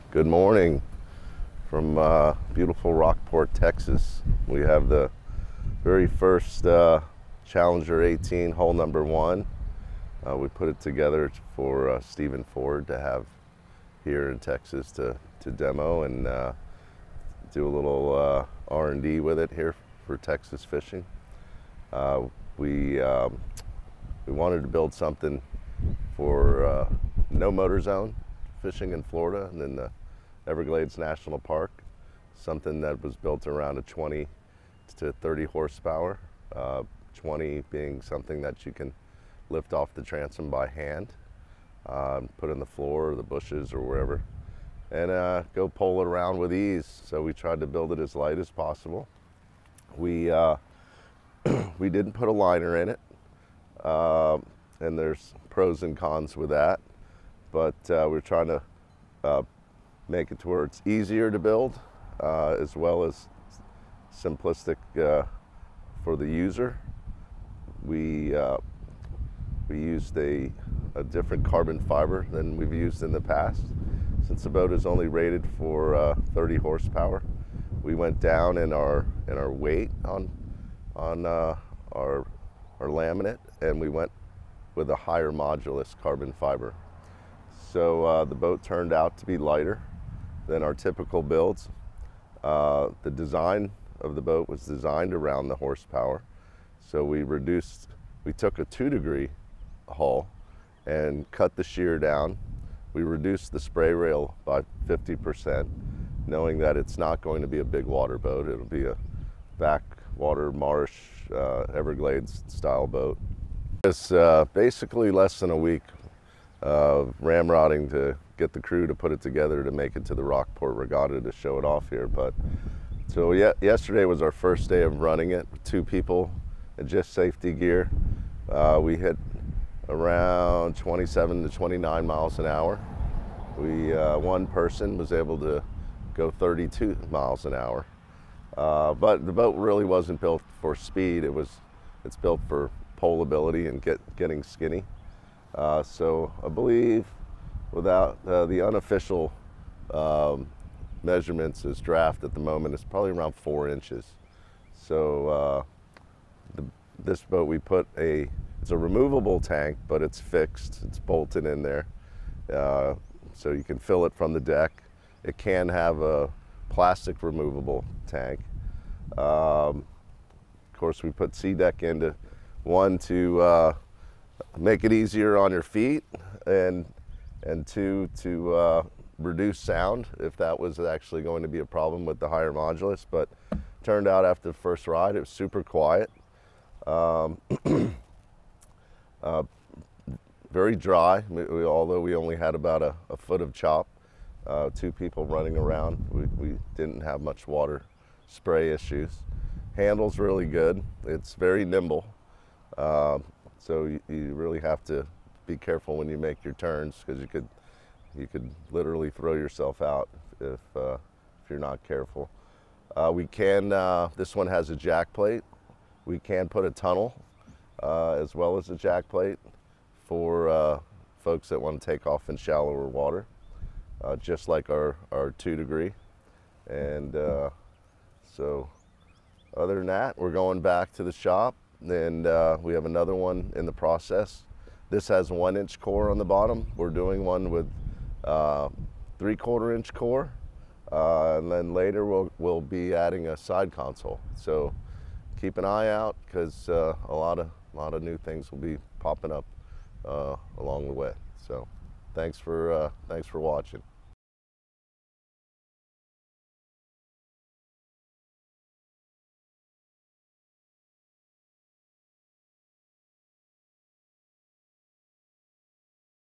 Good morning from beautiful Rockport, Texas. We have the very first Challenger 18, hole number 1. We put it together for Stephen Ford to have here in Texas to demo and do a little R&D with it here for Texas fishing. We wanted to build something for no motor zone fishing in Florida and in the Everglades National Park, something that was built around a 20 to 30 horsepower, 20 being something that you can lift off the transom by hand, put in the floor or the bushes or wherever, and go pole it around with ease. So we tried to build it as light as possible. We we didn't put a liner in it, and there's pros and cons with that, but we're trying to make it to where it's easier to build, as well as simplistic for the user. We used a different carbon fiber than we've used in the past. Since the boat is only rated for 30 horsepower, we went down in our weight on our laminate, and we went with a higher modulus carbon fiber. So the boat turned out to be lighter than our typical builds. The design of the boat was designed around the horsepower. So we took a 2-degree hull and cut the shear down. We reduced the spray rail by 50%, knowing that it's not going to be a big water boat. It'll be a backwater marsh, Everglades style boat. It's basically less than a week of ramrodding to get the crew to put it together to make it to the Rockport Regatta to show it off here. But so yesterday was our first day of running it with 2 people and just safety gear. We hit around 27 to 29 miles an hour. One person was able to go 32 miles an hour. But the boat really wasn't built for speed. It's built for poleability and getting skinny. So I believe, without the unofficial measurements as draft at the moment, it's probably around 4 inches. So this boat, we put it's a removable tank, but it's fixed, it's bolted in there. So you can fill it from the deck. It can have a plastic removable tank. Of course, we put SeaDek into one to make it easier on your feet, and 2 to reduce sound if that was actually going to be a problem with the higher modulus. But turned out after the first ride it was super quiet, very dry. Although we only had about a foot of chop, 2 people running around, we didn't have much water spray issues. Handle's really good. It's very nimble. So you really have to be careful when you make your turns, because you could literally throw yourself out if you're not careful. This one has a jack plate. We can put a tunnel as well as a jack plate for folks that want to take off in shallower water, just like our 2-degree. And so other than that, we're going back to the shop, and we have another one in the process. This has 1-inch core on the bottom. We're doing one with 3/4-inch core, and then later we'll be adding a side console. So keep an eye out, because a lot of new things will be popping up along the way. So thanks for watching.